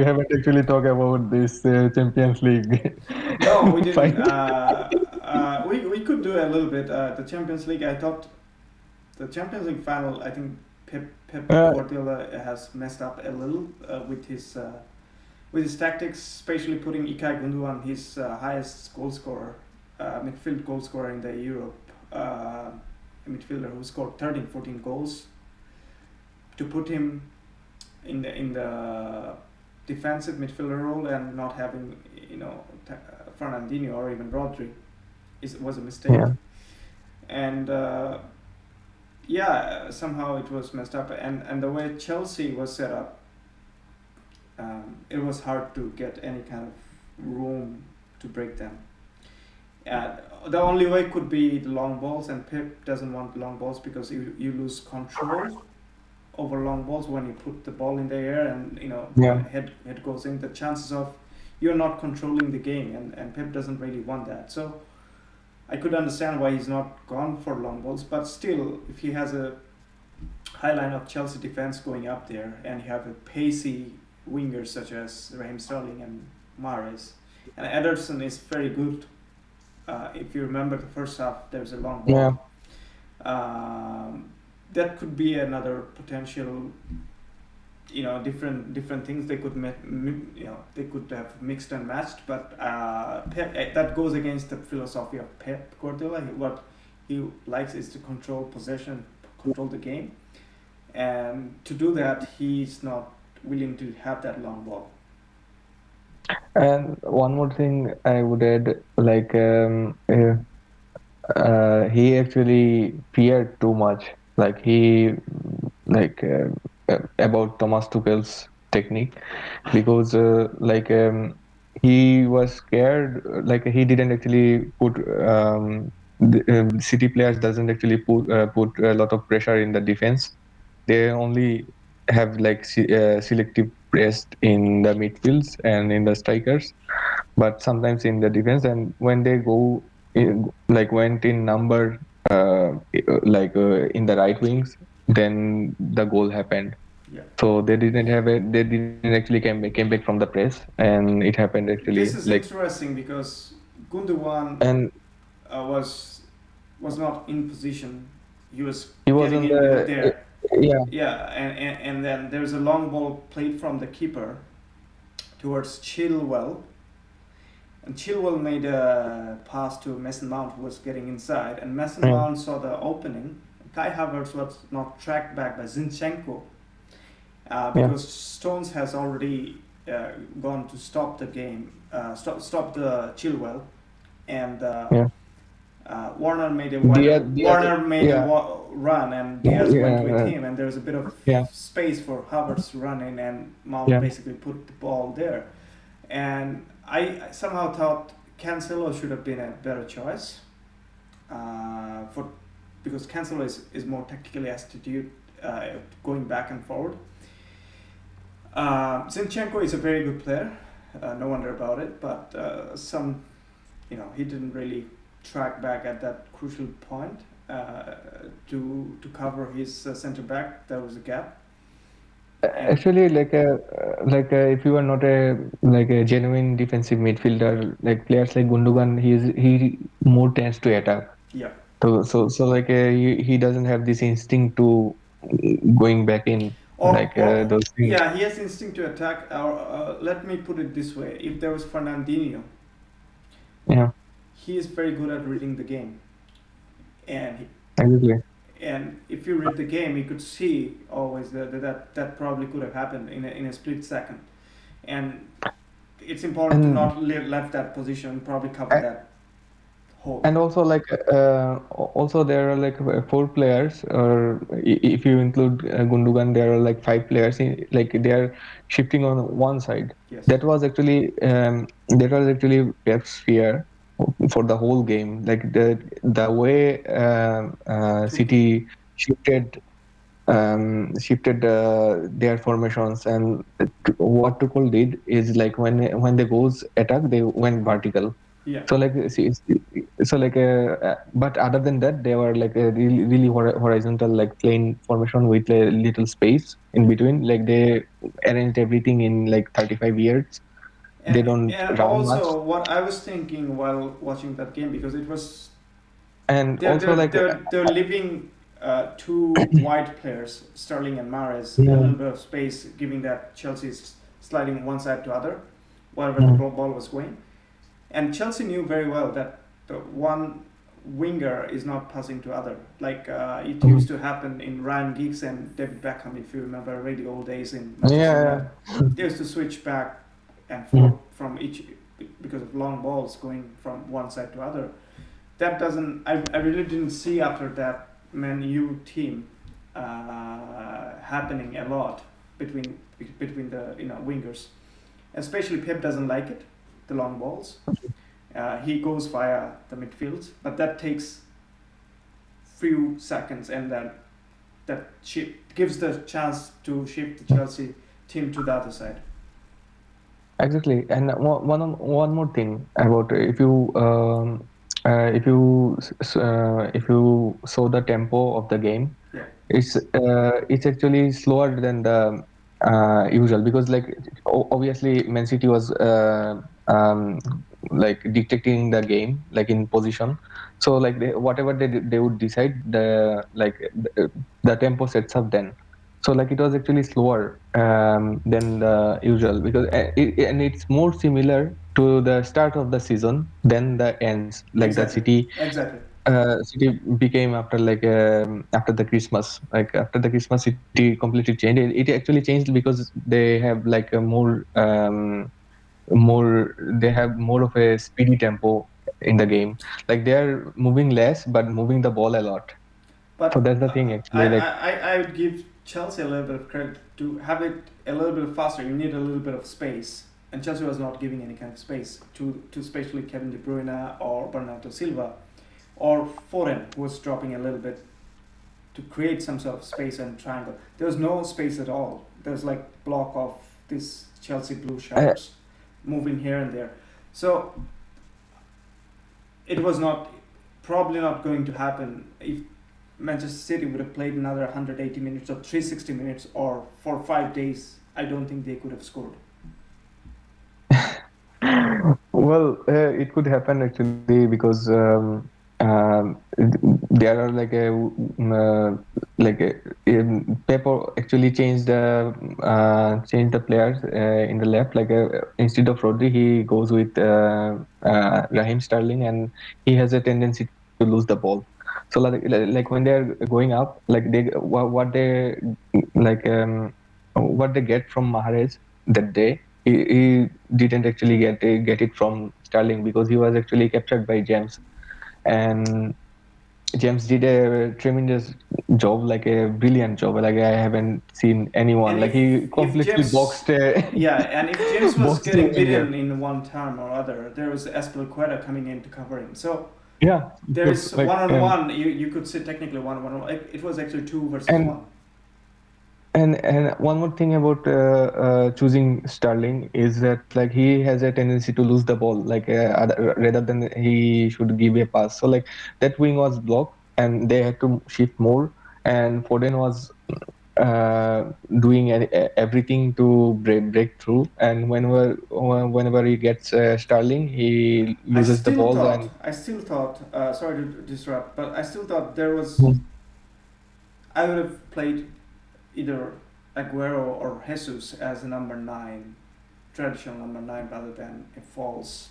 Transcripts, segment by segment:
haven't actually talked about this Champions League No, we didn't. fight. We could do a little bit. The Champions League. I thought the Champions League final. I think Pep Uh, Guardiola has messed up a little with his tactics, especially putting Ilkay Gundogan, his highest goal scorer, midfield goal scorer in the Europe, a midfielder who scored 13, 14 goals, to put him in the defensive midfielder role and not having Fernandinho or even Rodri was a mistake. yeah, And yeah, somehow it was messed up. And the way Chelsea was set up, it was hard to get any kind of room to break them. And the only way could be the long balls, and Pep doesn't want long balls because you lose control over long balls when you put the ball in the air and yeah. head goes in. The chances of you're not controlling the game, and Pep doesn't really want that. So I could understand why he's not gone for long balls, but still, if he has a high line of Chelsea defense going up there, and you have a pacey wingers such as Raheem Sterling and Mahrez, and Ederson is very good. If you remember the first half, there's a long Yeah. ball. Um, that could be another potential. Different things they could they could have mixed and matched, but Pep, that goes against the philosophy of Pep Guardiola. What he likes is to control possession, control the game, and to do that, he's not willing to have that long ball. And one more thing I would add, like he actually feared too much. Like like about Thomas Tuchel's technique, because he was scared. Like he didn't actually put City players doesn't actually put a lot of pressure in the defense. They only have like selective press in the midfields and in the strikers, but sometimes in the defense. And when they like went in number in the right wings, then the goal happened. Yeah, So they didn't have it. They didn't actually came back from the press, and it happened actually. this is Like interesting because Gundogan and was not in position. He was he was getting on in the there. yeah Yeah, and then there's a long ball played from the keeper towards Chilwell, and Chilwell made a pass to Mason Mount, who was getting inside, and Mason yeah Mount saw the opening. Kai Havertz was not tracked back by Zinchenko yeah because Stones has already gone to stop the game, stop the Chilwell, and yeah Warner made a Diaz yeah run, and Diaz went with yeah him, and there was a bit of yeah space for Havertz to run in, and Mount yeah. basically put the ball there. And I somehow thought Cancelo should have been a better choice for because Cancelo is more tactically astute, going back and forward. Zinchenko is a very good player, no wonder about it, but he didn't really track back at that crucial point to cover his center back. There was a gap, and Actually, if you are not a genuine defensive midfielder, like players like Gundogan, he more tends to attack. yeah. He doesn't have this instinct to going back in Or those things. yeah, he has instinct to attack. Or let me put it this way: if there was Fernandinho, Yeah, he is very good at reading the game, and exactly. and if you read the game, you could see always that probably could have happened in a split second, and it's important to And not left that position, probably cover that hole. and also also there are like four players, or if you include Gundogan, there are like five players like they are shifting on one side. Yes. That was actually Pep's fear for the whole game, like the way True. City shifted their formations. And what Tuchel did is, like when the goals attack, they went vertical. Yeah. So like but other than that, they were like a really horizontal, like plain formation with a little space in between. Like they arranged everything in like 35 years. They don't And run much, also, what I was thinking while watching that game, because it was and also like they're leaving two wide players, Sterling and Mahrez, a yeah, little bit of space, giving that Chelsea's sliding one side to other, wherever the mm, ball was going. And Chelsea knew very well that the one winger is not passing to other. Like it used mm, to happen in Ryan Giggs and David Beckham, if you remember, really old days in Manchester yeah, United. They used to switch back and forth mm, from each because of long balls going from one side to other. That doesn't. I really didn't see after that Man U team happening a lot between between the wingers. Especially Pep doesn't like it, the long balls. He goes via the midfield, but that takes few seconds, and then that gives the chance to shift the Chelsea team to the other side. exactly. And one more thing about if you saw the tempo of the game, Yeah, it's actually slower than the usual, because like obviously Man City was like dictating the game, like in position. So like whatever they would decide, the tempo sets up then. So like it was actually slower than the usual, because and it's more similar to the start of the season than the ends, like the exactly, City exactly. City became after after the Christmas. Like after the Christmas, City completely changed. It actually changed because they have like a more they have more of a speedy tempo in the game. Like they are moving less but moving the ball a lot. So But that's the thing I, actually. Like I, I would give Chelsea a little bit of credit to have it a little bit faster. You need a little bit of space, and Chelsea was not giving any kind of space to especially Kevin De Bruyne or Bernardo Silva or Foden, who was dropping a little bit to create some sort of space and triangle. There was no space at all. There's like block of these Chelsea blue I, shirts moving here and there. So it was not probably not going to happen if Manchester City would have played another 180 minutes or 360 minutes or for 5 days. I don't think they could have scored. well, it could happen actually, because there are Pepper actually changed the players in the left. Instead of Rodri, he goes with Raheem Sterling, and he has a tendency to lose the ball. So like when they're going up, like like um, what they get from Mahrez that day, he didn't actually get it from Sterling, because he was actually captured by James, and James did a tremendous job, like a brilliant job. Like I haven't seen anyone. And Like he if completely James, yeah, and if James was boxed a getting winger. beaten in one term or other, there was Espelqueta coming in to cover him. So Yeah, of there course. is one on one. You could say technically one on one. It was actually two versus And one. and one more thing about choosing Sterling is that like he has a tendency to lose the ball, rather than he should give a pass. So like that wing was blocked, and they had to shift more. And Foden was uh, doing everything to break through. And whenever he gets Sterling, he loses the ball. And I still thought, sorry to disrupt, but I still thought there was, I would have played either Aguero or Jesus as a number nine, traditional number nine, rather than a false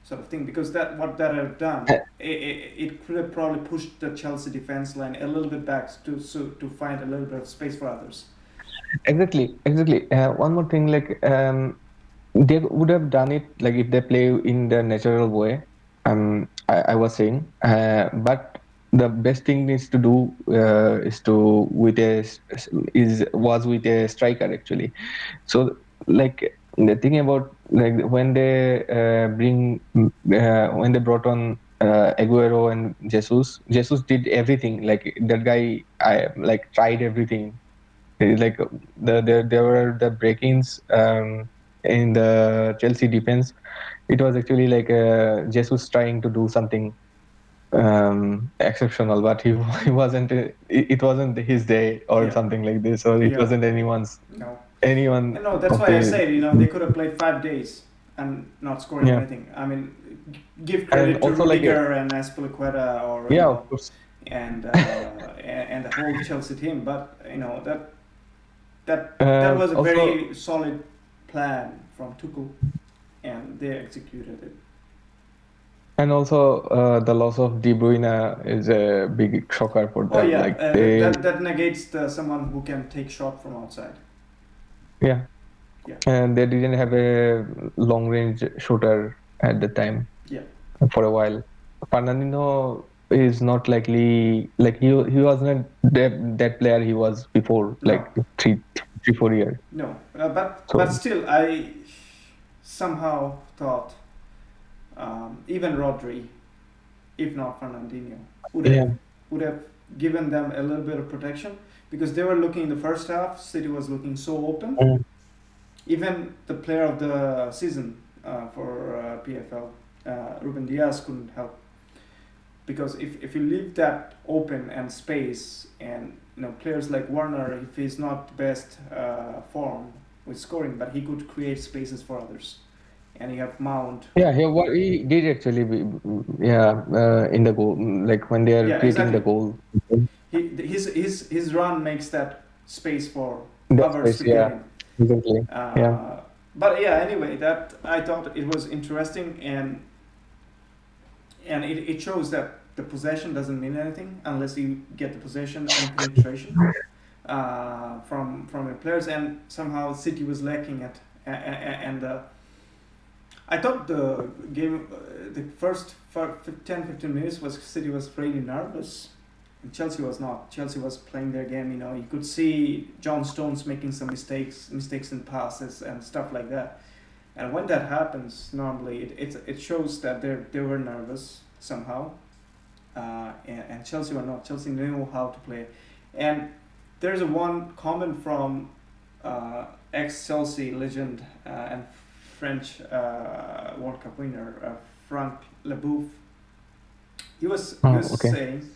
sort of thing, because that what that have done, it could have probably pushed the Chelsea defense line a little bit back to find a little bit of space for others. exactly. One more thing, they would have done it like if they play in the natural way. I was saying, but the best thing is to do is to with a is was with a striker actually. So like the thing about like when they brought on Aguero and Jesus did everything. Like that guy, I like tried everything. Like there were the break-ins. in the Chelsea defense, it was actually like Jesus trying to do something exceptional, but he he wasn't. It wasn't his day or Yeah, something like this, or it yeah, wasn't anyone's no. anyone And no, that's of why I the said, they could have played 5 days and not scoring yeah, anything. I mean, give and credit to also like Rudiger and Azpilicueta, or yeah, of course. and the whole Chelsea team. But that was a Also, very solid plan from Tuchel, and they executed it. and also the loss of De Bruyne is a big shocker for Oh them. yeah, Like they that negates someone who can take shot from outside. yeah, Yeah, and they didn't have a long range shooter at the time yeah, for a while. Fernandinho is not likely like he wasn't that player he was before like no, 3 4 years. no. But So still, I somehow thought even Rodri, if not Fernandinho, would yeah, have would have given them a little bit of protection, because they were looking in the first half. City was looking so open. mm, Even the player of the season for PFL, Ruben Diaz, couldn't help, because if you leave that open and space, and players like Warner, if he's not best form with scoring, but he could create spaces for others, and you have Mount. yeah, what he did actually yeah in the goal like when they are Yeah, creating the exactly. goal His run makes that space for that others space to get yeah in. exactly yeah Uh, but yeah, anyway, that I thought it was interesting, and it shows that the possession doesn't mean anything unless you get the possession and penetration from your players, and somehow City was lacking it. And I thought the game, the first 10 15 minutes was City was really nervous. And Chelsea was not. Chelsea was playing their game. You could see John Stones making some mistakes in passes and stuff like that. And when that happens, normally it shows that they were nervous somehow, and Chelsea were not. Chelsea knew how to play, and there's a one comment from ex Chelsea legend and French World Cup winner Frank Leboeuf. He was oh okay saying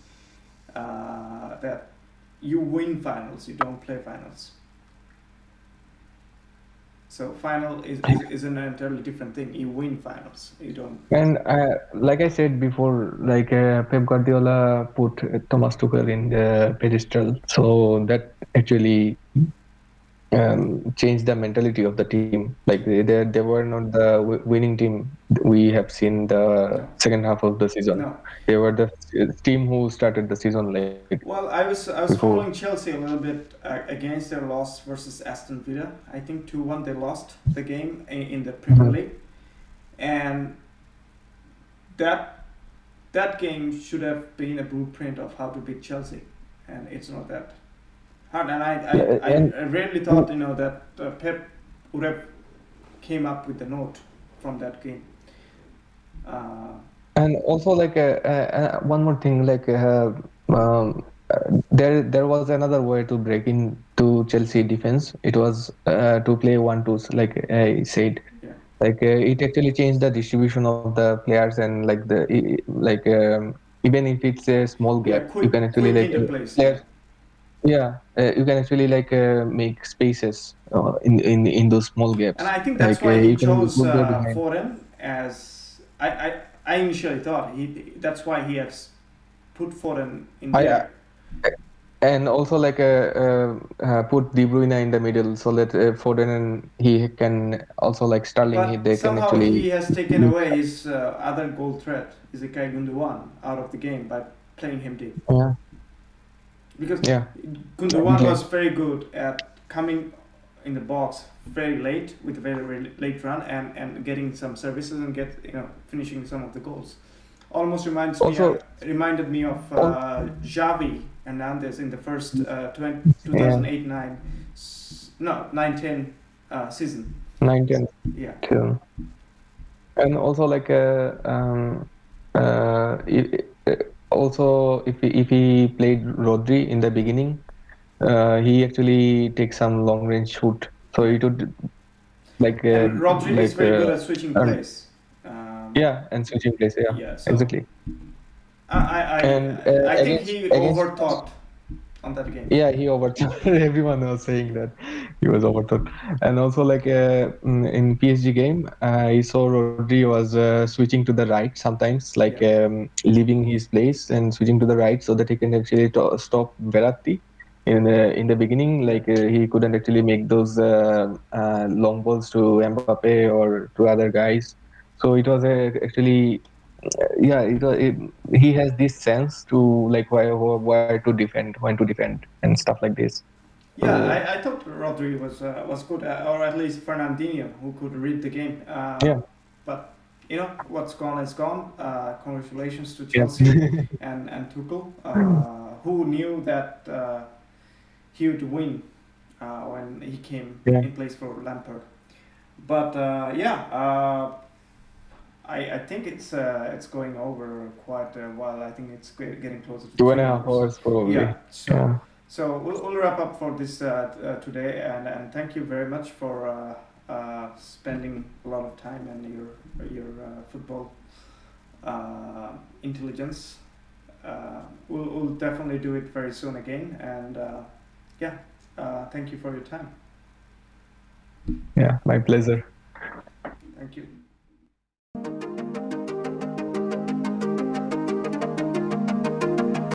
that you win finals, you don't play finals. So final is an entirely different thing. You win finals. You don't. and like I said before like Pep Guardiola put Thomas Tuchel in the pedestal so that actually changed the mentality of the team. Like they were not the winning team we have seen the No, second half of the season. no. They were the team who started the season like Well, I was before. following Chelsea a little bit against their loss versus Aston Villa. I think 2-1 they lost the game in the Premier Mhm. League, and that that game should have been a blueprint of how to beat Chelsea, and it's not that hard. And And I really thought that Pep would have came up with the note from that game. Uh, and also like one more thing like there was another way to break into Chelsea defense. It was to play 1-2s like I said. yeah, Like it actually changed the distribution of the players and like like even if it's a small yeah, gap you can actually quick like into place. Yeah. players yeah you can actually like make spaces in those small And gaps I think that's like why he you can chose go there behind. Foden as I initially thought that's why he has put Foden in I there. and also like put De Bruyne in the middle so that Foden and he can also like Sterling But they can somehow actually he has taken away his other goal threat, Izakai Gundogan, out of the game by playing him deep. yeah Because yeah Gundogan definitely was very good at coming in the box very late with a very late run, and getting some services and finishing some of the goals. Almost also reminded me of all Xavi Hernandez in the first yeah 2008-9, no 9-10 season. 19 Yeah, and also like also if he played Rodri in the beginning he actually takes some long range shoot so yeah. it would like And Rodri is like very good at switching and plays. Um, yeah, and switching place. Yeah, yeah, so exactly. I, I And I think against he against overthought on that game. yeah, he overthought. Everyone was saying that he was overthought. And also like in PSG game, I saw Rodri was switching to the right sometimes, like Yeah, leaving his place and switching to the right so that he can actually stop Verratti. In the beginning, yeah, like he couldn't actually make those long balls to Mbappe or to other guys. So it was actually yeah, he has this sense to like where to defend, when to defend, and stuff like this. yeah. So I thought Rodri was good, or at least Fernandinho, who could read the game. yeah, But you know what's gone is gone. Congratulations to yeah, Chelsea and Tuchel, who knew that he would win when he came yeah. in place for Lampard. But yeah, I think it's going over quite a while. I think it's getting closer to Two and a 3 hours. half hours Yeah. probably. So Yeah, we'll wrap up for this today, and thank you very much for spending a lot of time and your football intelligence. We'll definitely do it very soon again, and yeah, thank you for your time. yeah. My pleasure. Thank you.